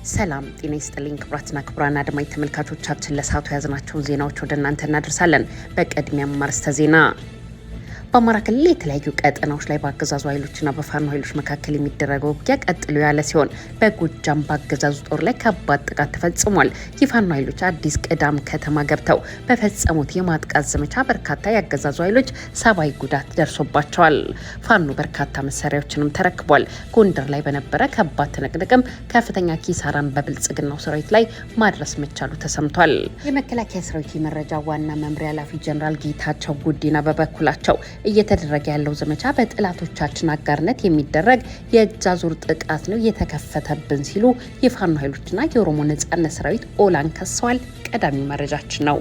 ሰላም ጤና ይስጥልኝ ክቡራትና ክቡራን አድማጭ ተመልካቾቻችን ለሰዓቱ ያዝናቸውን ዜናዎች ወደ እናንተ እናደርሳለን። በቅድሚያም አርዕስተ ዜና። በአማራ ክልል የተለያዩ ቀጠናዎች ላይ በአገዛዙ ኃይሎችና በፋኖ ኃይሎች መካከል የሚደረገው ውጊያ ቀጥሎ ያለ ሲሆን በጎጃም በአገዛዙ ጦር ላይ ከባድ ጥቃት ተፈጽሟል። የፋኖ ኃይሎች አዲስ ቅዳም ከተማ ገብተው በፈጸሙት የማጥቃት ዘመቻ በርካታ የአገዛዙ ኃይሎች ሰብአዊ ጉዳት ደርሶባቸዋል። ፋኖ በርካታ መሳሪያዎችንም ተረክቧል። ጎንደር ላይ በነበረ ከባድ ትንቅንቅም ከፍተኛ ኪሳራን በብልጽግናው ሰራዊት ላይ ማድረስ መቻሉ ተሰምቷል። የመከላከያ ሰራዊት የመረጃ ዋና መምሪያ ኃላፊ ጀነራል ጌታቸው ጉዲና በበኩላቸው እየተደረገ ያለው ዘመቻ በጥላቶቻችን አጋርነት የሚደረግ የእጅ አዙር ጥቃት ነው የተከፈተብን ሲሉ የፋኖ ኃይሎችና የኦሮሞ ነጻነት ሰራዊት ኦላን ከሰዋል። ቀዳሚው መረጃችን ነው።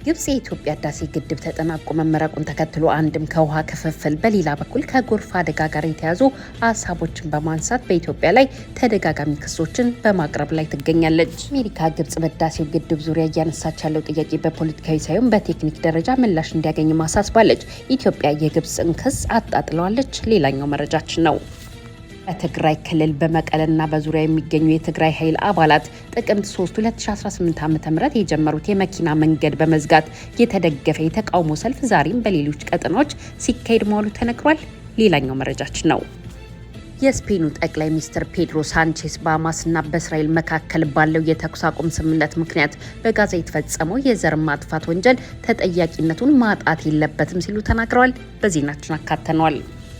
ግብጽ የኢትዮጵያ ህዳሴ ግድብ ተጠናቆ መመረቁን ተከትሎ አንድም ከውሃ ክፍፍል በሌላ በኩል ከጎርፍ አደጋ ጋር የተያዙ ሀሳቦችን በማንሳት በኢትዮጵያ ላይ ተደጋጋሚ ክሶችን በማቅረብ ላይ ትገኛለች። አሜሪካ ግብጽ በህዳሴው ግድብ ዙሪያ እያነሳች ያለው ጥያቄ በፖለቲካዊ ሳይሆን በቴክኒክ ደረጃ ምላሽ እንዲያገኝ ማሳስባለች። ኢትዮጵያ የግብጽን ክስ አጣጥለዋለች። ሌላኛው መረጃችን ነው። በትግራይ ክልል በመቀለና በዙሪያ የሚገኙ የትግራይ ኃይል አባላት ጥቅምት 3 2018 ዓ.ም የጀመሩት የመኪና መንገድ በመዝጋት የተደገፈ የተቃውሞ ሰልፍ ዛሬም በሌሎች ቀጠናዎች ሲካሄድ መዋሉ ተነግሯል። ሌላኛው መረጃችን ነው። የስፔኑ ጠቅላይ ሚኒስትር ፔድሮ ሳንቼስ በሐማስና በእስራኤል መካከል ባለው የተኩስ አቁም ስምምነት ምክንያት በጋዛ የተፈጸመው የዘር ማጥፋት ወንጀል ተጠያቂነቱን ማጣት የለበትም ሲሉ ተናግረዋል። በዜናችን አካተነዋል።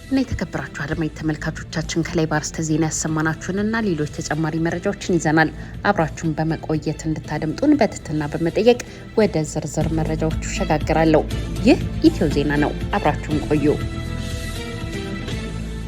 እና የተከበራችሁ አድማጭ ተመልካቾቻችን ከላይ በአርዕስተ ዜና ያሰማናችሁንና ሌሎች ተጨማሪ መረጃዎችን ይዘናል። አብራችሁን በመቆየት እንድታደምጡን በትህትና በመጠየቅ ወደ ዝርዝር መረጃዎቹ ሸጋግራለሁ። ይህ ኢትዮ ዜና ነው። አብራችሁን ቆዩ።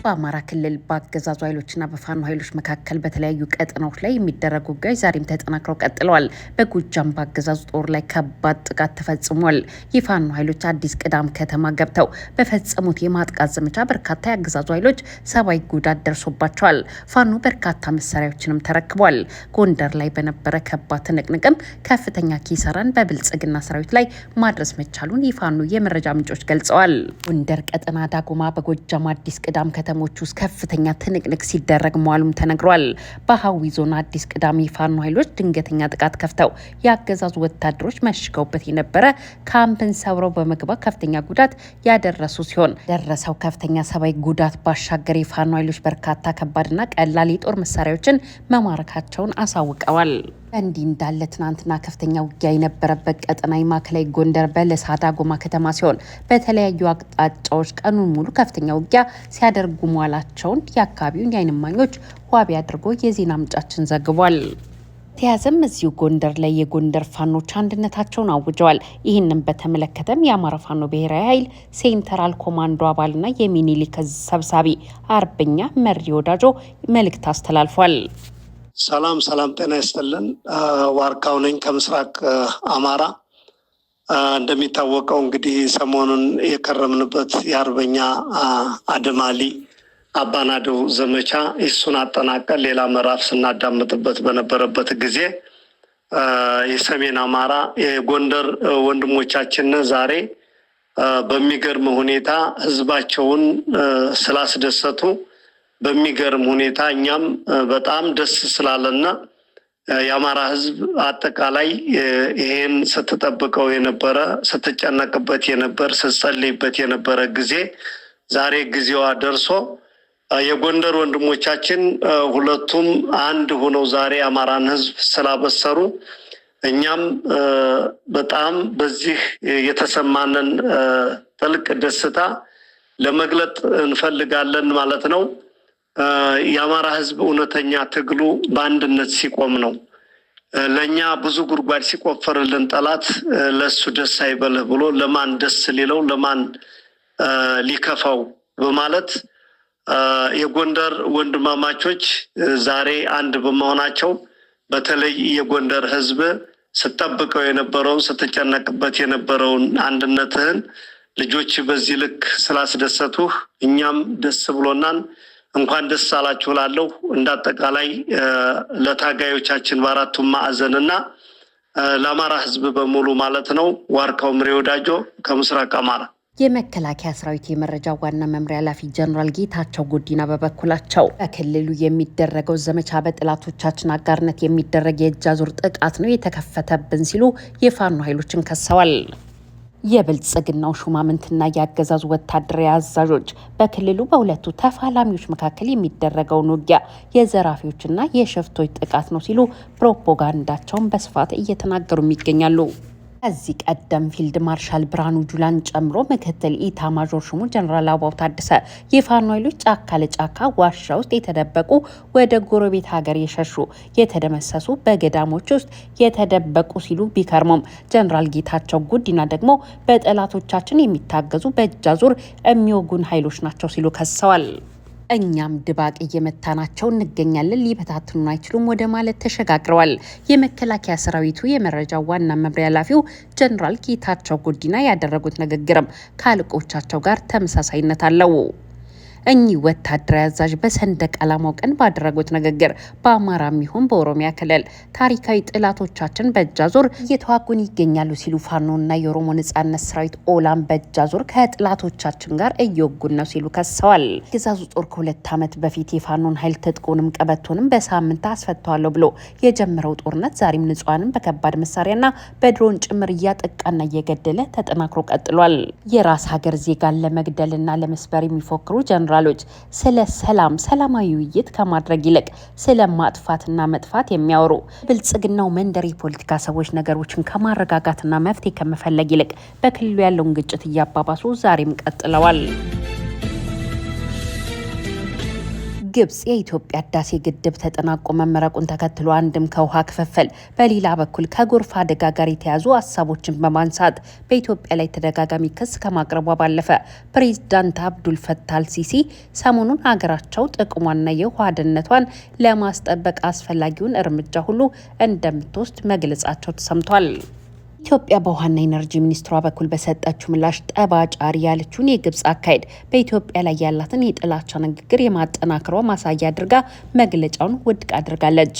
በአማራ ክልል በአገዛዙ ኃይሎችና በፋኖ ኃይሎች መካከል በተለያዩ ቀጠናዎች ላይ የሚደረጉ ውጊያዎች ዛሬም ተጠናክረው ቀጥለዋል። በጎጃም በአገዛዙ ጦር ላይ ከባድ ጥቃት ተፈጽሟል። የፋኖ ኃይሎች አዲስ ቅዳም ከተማ ገብተው በፈጸሙት የማጥቃት ዘመቻ በርካታ የአገዛዙ ኃይሎች ሰብአዊ ጉዳት ደርሶባቸዋል። ፋኖ በርካታ መሳሪያዎችንም ተረክቧል። ጎንደር ላይ በነበረ ከባድ ትንቅንቅም ከፍተኛ ኪሳራን በብልጽግና ሰራዊት ላይ ማድረስ መቻሉን የፋኖ የመረጃ ምንጮች ገልጸዋል። ጎንደር ቀጠና ዳጎማ በጎጃም አዲስ ቅዳም ከተሞች ውስጥ ከፍተኛ ትንቅንቅ ሲደረግ መዋሉም ተነግሯል። በሀዊ ዞን አዲስ ቅዳም የፋኖ ኃይሎች ድንገተኛ ጥቃት ከፍተው የአገዛዙ ወታደሮች መሽገውበት የነበረ ካምፕን ሰብረው በመግባት ከፍተኛ ጉዳት ያደረሱ ሲሆን ደረሰው ከፍተኛ ሰብአዊ ጉዳት ባሻገር የፋኖ ኃይሎች በርካታ ከባድና ቀላል የጦር መሳሪያዎችን መማረካቸውን አሳውቀዋል። እንዲህ እንዳለ ትናንትና ከፍተኛ ውጊያ የነበረበት ቀጠና የማዕከላዊ ጎንደር በለሳ ዳጎማ ከተማ ሲሆን በተለያዩ አቅጣጫዎች ቀኑን ሙሉ ከፍተኛ ውጊያ ሲያደርጉ መዋላቸውን የአካባቢውን የዓይን እማኞች ዋቢ አድርጎ የዜና ምንጫችን ዘግቧል። ተያዘም እዚሁ ጎንደር ላይ የጎንደር ፋኖች አንድነታቸውን አውጀዋል። ይህንን በተመለከተም የአማራ ፋኖ ብሔራዊ ኃይል ሴንትራል ኮማንዶ አባልና የሚኒሊክ ሰብሳቢ አርበኛ መሪ ወዳጆ መልእክት አስተላልፏል። ሰላም ጤና ይስጥልን። ዋርካው ነኝ ከምስራቅ አማራ። እንደሚታወቀው እንግዲህ ሰሞኑን የከረምንበት የአርበኛ አደማሊ አባናደው ዘመቻ እሱን አጠናቀን ሌላ ምዕራፍ ስናዳምጥበት በነበረበት ጊዜ የሰሜን አማራ የጎንደር ወንድሞቻችን ዛሬ በሚገርም ሁኔታ ህዝባቸውን ስላስደሰቱ በሚገርም ሁኔታ እኛም በጣም ደስ ስላለና የአማራ ህዝብ አጠቃላይ ይሄን ስትጠብቀው የነበረ ስትጨነቅበት የነበረ ስትጸልይበት የነበረ ጊዜ ዛሬ ጊዜዋ ደርሶ የጎንደር ወንድሞቻችን ሁለቱም አንድ ሆነው ዛሬ አማራን ህዝብ ስላበሰሩ እኛም በጣም በዚህ የተሰማንን ጥልቅ ደስታ ለመግለጥ እንፈልጋለን ማለት ነው። የአማራ ህዝብ እውነተኛ ትግሉ በአንድነት ሲቆም ነው። ለኛ ብዙ ጉድጓድ ሲቆፈርልን ጠላት ለሱ ደስ አይበልህ ብሎ ለማን ደስ ሊለው ለማን ሊከፋው በማለት የጎንደር ወንድማማቾች ዛሬ አንድ በመሆናቸው በተለይ የጎንደር ህዝብ ስትጠብቀው የነበረውን ስትጨነቅበት የነበረውን አንድነትህን ልጆች በዚህ ልክ ስላስደሰቱህ እኛም ደስ ብሎናል። እንኳን ደስ አላችሁ ላለሁ እንዳጠቃላይ ለታጋዮቻችን በአራቱም ማዕዘንና ለአማራ ህዝብ በሙሉ ማለት ነው። ዋርካው ምሬ ወዳጆ ከምስራቅ አማራ የመከላከያ ሰራዊት የመረጃ ዋና መምሪያ ኃላፊ ጀነራል ጌታቸው ጉዲና በበኩላቸው በክልሉ የሚደረገው ዘመቻ በጠላቶቻችን አጋርነት የሚደረግ የእጅ አዙር ጥቃት ነው የተከፈተብን ሲሉ የፋኖ ኃይሎችን ከሰዋል። የብልጽግናው ሹማምንትና የአገዛዙ ወታደራዊ አዛዦች በክልሉ በሁለቱ ተፋላሚዎች መካከል የሚደረገውን ውጊያ የዘራፊዎችና የሸፍቶች ጥቃት ነው ሲሉ ፕሮፓጋንዳቸውን በስፋት እየተናገሩም ይገኛሉ። ከዚህ ቀደም ፊልድ ማርሻል ብርሃኑ ጁላን ጨምሮ ምክትል ኢታማዦር ሹሙ ጀነራል አበባው ታደሰ የፋኖ ኃይሎች ጫካ ለጫካ ዋሻ ውስጥ የተደበቁ ወደ ጎረቤት ሀገር የሸሹ የተደመሰሱ በገዳሞች ውስጥ የተደበቁ ሲሉ ቢከርሙም ጀነራል ጌታቸው ጉዲና ደግሞ በጠላቶቻችን የሚታገዙ በእጅ አዙር የሚወጉን ኃይሎች ናቸው ሲሉ ከሰዋል። እኛም ድባቅ እየመታናቸው እንገኛለን፣ ሊበታትኑን አይችሉም ወደ ማለት ተሸጋግረዋል። የመከላከያ ሰራዊቱ የመረጃ ዋና መምሪያ ኃላፊው ጀነራል ጌታቸው ጉዲና ያደረጉት ንግግርም ከአለቆቻቸው ጋር ተመሳሳይነት አለው። እኚህ ወታደራዊ አዛዥ በሰንደቅ ዓላማው ቀን ባደረጉት ንግግር በአማራም ይሁን በኦሮሚያ ክልል ታሪካዊ ጠላቶቻችን በእጅ አዙር እየተዋጉን ይገኛሉ ሲሉ ፋኖና የኦሮሞ ነጻነት ሰራዊት ኦላም በእጅ አዙር ከጠላቶቻችን ጋር እየወጉን ነው ሲሉ ከሰዋል። ግዛዙ ጦር ከ2 ዓመት በፊት የፋኖን ኃይል ትጥቁንም ቀበቶንም በሳምንት አስፈተዋለሁ ብሎ የጀመረው ጦርነት ዛሬም ንጹሃንን በከባድ መሳሪያና በድሮን ጭምር እያጠቃና እየገደለ ተጠናክሮ ቀጥሏል። የራስ ሀገር ዜጋን ለመግደልና ለመስበር የሚፎክሩ ጀነራሎች ስለ ሰላማዊ ውይይት ከማድረግ ይልቅ ስለ ማጥፋትና መጥፋት የሚያወሩ ብልጽግናው መንደር የፖለቲካ ሰዎች ነገሮችን ከማረጋጋትና መፍትሄ ከመፈለግ ይልቅ በክልሉ ያለውን ግጭት እያባባሱ ዛሬም ቀጥለዋል። ግብጽ የኢትዮጵያ ህዳሴ ግድብ ተጠናቆ መመረቁን ተከትሎ አንድም ከውሃ ክፍፍል በሌላ በኩል ከጎርፍ አደጋ ጋር የተያዙ ሀሳቦችን በማንሳት በኢትዮጵያ ላይ ተደጋጋሚ ክስ ከማቅረቧ ባለፈ ፕሬዝዳንት አብዱል ፈታህ አልሲሲ ሰሞኑን ሀገራቸው ጥቅሟንና የውሃ ደህንነቷን ለማስጠበቅ አስፈላጊውን እርምጃ ሁሉ እንደምትወስድ መግለጻቸው ተሰምቷል። ኢትዮጵያ በውሃና ኢነርጂ ሚኒስትሯ በኩል በሰጠችው ምላሽ ጠባጫሪ ያለችውን የግብጽ አካሄድ በኢትዮጵያ ላይ ያላትን የጥላቻ ንግግር የማጠናከሯ ማሳያ አድርጋ መግለጫውን ውድቅ አድርጋለች።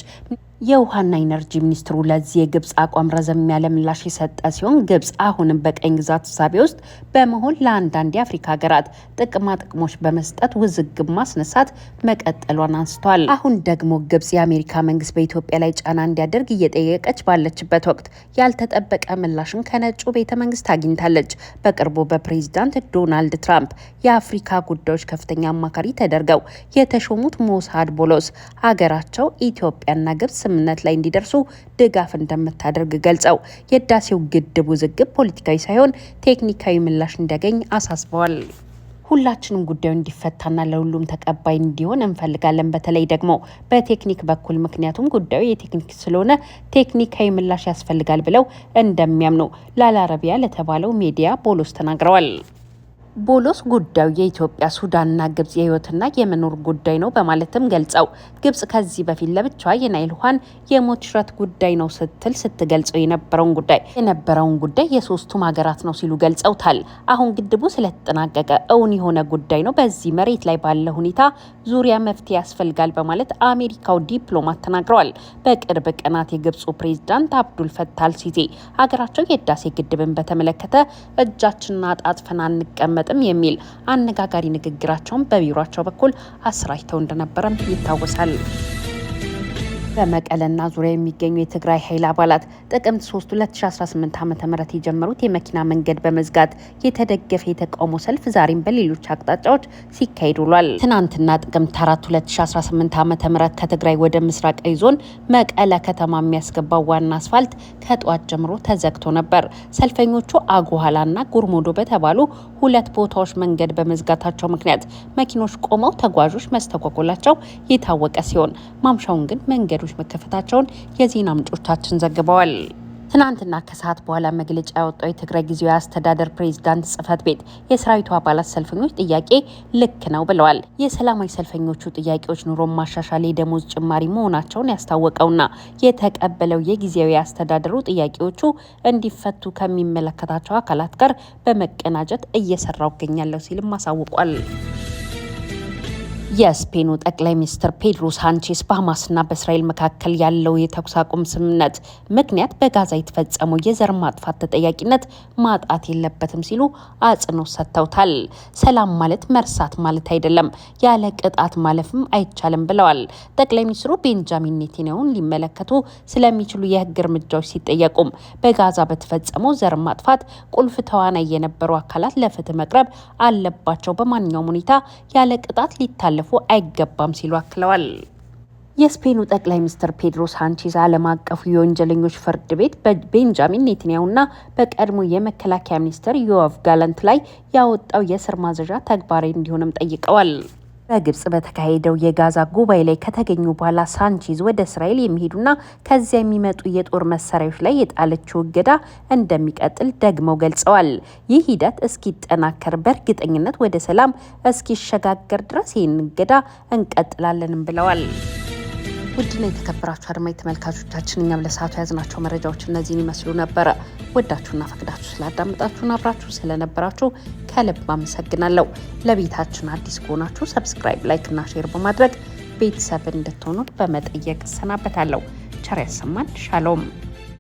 የውሃና ኢነርጂ ሚኒስትሩ ለዚህ የግብጽ አቋም ረዘም ያለ ምላሽ የሰጠ ሲሆን ግብጽ አሁንም በቀኝ ግዛት ሳቢ ውስጥ በመሆን ለአንዳንድ የአፍሪካ ሀገራት ጥቅሞች በመስጠት ውዝግብ ማስነሳት መቀጠሏን አንስቷል። አሁን ደግሞ ግብጽ የአሜሪካ መንግስት በኢትዮጵያ ላይ ጫና እንዲያደርግ እየጠየቀች ባለችበት ወቅት ያልተጠበቀ ምላሽን ከነጩ ቤተ መንግስት አግኝታለች። በቅርቡ በፕሬዚዳንት ዶናልድ ትራምፕ የአፍሪካ ጉዳዮች ከፍተኛ አማካሪ ተደርገው የተሾሙት ሞሳድ ቦሎስ ሀገራቸው ኢትዮጵያና ግብጽ ስምምነት ላይ እንዲደርሱ ድጋፍ እንደምታደርግ ገልጸው የህዳሴው ግድብ ውዝግብ ፖለቲካዊ ሳይሆን ቴክኒካዊ ምላሽ እንዲያገኝ አሳስበዋል። ሁላችንም ጉዳዩ እንዲፈታና ለሁሉም ተቀባይ እንዲሆን እንፈልጋለን፣ በተለይ ደግሞ በቴክኒክ በኩል ምክንያቱም ጉዳዩ የቴክኒክ ስለሆነ ቴክኒካዊ ምላሽ ያስፈልጋል ብለው እንደሚያምኑ ለአልአረቢያ ለተባለው ሚዲያ ቦሎስ ተናግረዋል። ቦሎስ ጉዳዩ የኢትዮጵያ ሱዳንና ግብጽ የህይወትና የመኖር ጉዳይ ነው በማለትም ገልጸው ግብጽ ከዚህ በፊት ለብቻዋ የናይል ውሃን የሞት ሽረት ጉዳይ ነው ስትል ስትገልጸው የነበረውን ጉዳይ የሶስቱም ሀገራት ነው ሲሉ ገልጸውታል። አሁን ግድቡ ስለተጠናቀቀ እውን የሆነ ጉዳይ ነው፣ በዚህ መሬት ላይ ባለ ሁኔታ ዙሪያ መፍትሄ ያስፈልጋል በማለት አሜሪካው ዲፕሎማት ተናግረዋል። በቅርብ ቀናት የግብጹ ፕሬዝዳንት አብዱል ፈታህ አልሲሲ ሀገራቸው የህዳሴ ግድብን በተመለከተ እጃችንን አጣጥፈን አንቀመጥ የሚል አነጋጋሪ ንግግራቸውን በቢሮቸው በኩል አስራጭተው እንደነበረም ይታወሳል። በመቀለና ዙሪያ የሚገኙ የትግራይ ኃይል አባላት ጥቅምት 3 2018 ዓ.ም የጀመሩት የመኪና መንገድ በመዝጋት የተደገፈ የተቃውሞ ሰልፍ ዛሬም በሌሎች አቅጣጫዎች ሲካሄድ ውሏል። ትናንትና ጥቅምት 4 2018 ዓ.ም ከትግራይ ወደ ምስራቃዊ ዞን መቀለ ከተማ የሚያስገባው ዋና አስፋልት ከጠዋት ጀምሮ ተዘግቶ ነበር። ሰልፈኞቹ አጎኋላና ጉርሞዶ በተባሉ ሁለት ቦታዎች መንገድ በመዝጋታቸው ምክንያት መኪኖች ቆመው ተጓዦች መስተጓጎላቸው የታወቀ ሲሆን ማምሻውን ግን መንገዶች መከፈታቸውን የዜና ምንጮቻችን ዘግበዋል። ትናንትና ከሰዓት በኋላ መግለጫ ያወጣው የትግራይ ጊዜያዊ አስተዳደር ፕሬዝዳንት ጽህፈት ቤት የሰራዊቱ አባላት ሰልፈኞች ጥያቄ ልክ ነው ብለዋል። የሰላማዊ ሰልፈኞቹ ጥያቄዎች ኑሮ ማሻሻል፣ የደሞዝ ጭማሪ መሆናቸውን ያስታወቀውና የተቀበለው የጊዜያዊ አስተዳደሩ ጥያቄዎቹ እንዲፈቱ ከሚመለከታቸው አካላት ጋር በመቀናጀት እየሰራው ይገኛለሁ ሲልም አሳውቋል። የስፔኑ ጠቅላይ ሚኒስትር ፔድሮ ሳንቼስ በሐማስና በእስራኤል መካከል ያለው የተኩስ አቁም ስምምነት ምክንያት በጋዛ የተፈጸመው የዘር ማጥፋት ተጠያቂነት ማጣት የለበትም ሲሉ አጽንኦት ሰጥተውታል። ሰላም ማለት መርሳት ማለት አይደለም፣ ያለ ቅጣት ማለፍም አይቻልም ብለዋል። ጠቅላይ ሚኒስትሩ ቤንጃሚን ኔታንያሁን ሊመለከቱ ስለሚችሉ የህግ እርምጃዎች ሲጠየቁም በጋዛ በተፈጸመው ዘር ማጥፋት ቁልፍ ተዋናይ የነበሩ አካላት ለፍትህ መቅረብ አለባቸው፣ በማንኛውም ሁኔታ ያለ ቅጣት ሊታለፉ አይገባም ሲሉ አክለዋል። የስፔኑ ጠቅላይ ሚኒስትር ፔድሮ ሳንቼዝ ዓለም አቀፉ የወንጀለኞች ፍርድ ቤት በቤንጃሚን ኔታንያሁና በቀድሞ የመከላከያ ሚኒስትር ዮአቭ ጋላንት ላይ ያወጣው የእስር ማዘዣ ተግባራዊ እንዲሆንም ጠይቀዋል። በግብጽ በተካሄደው የጋዛ ጉባኤ ላይ ከተገኙ በኋላ ሳንቼዝ ወደ እስራኤል የሚሄዱና ከዚያ የሚመጡ የጦር መሳሪያዎች ላይ የጣለችው እገዳ እንደሚቀጥል ደግመው ገልጸዋል። ይህ ሂደት እስኪጠናከር በእርግጠኝነት ወደ ሰላም እስኪሸጋገር ድረስ ይህን እገዳ እንቀጥላለንም ብለዋል። ውድና የተከበራችሁ አድማጭ ተመልካቾቻችን እኛም ለሰዓቱ የያዝናቸው መረጃዎች እነዚህን ይመስሉ ነበረ። ወዳችሁና ፈቅዳችሁ ስላዳመጣችሁን አብራችሁ ስለነበራችሁ ከልብ አመሰግናለሁ። ለቤታችን አዲስ ከሆናችሁ ሰብስክራይብ፣ ላይክ እና ሼር በማድረግ ቤተሰብ እንድትሆኑ በመጠየቅ እሰናበታለሁ። ቸር ያሰማን። ሻሎም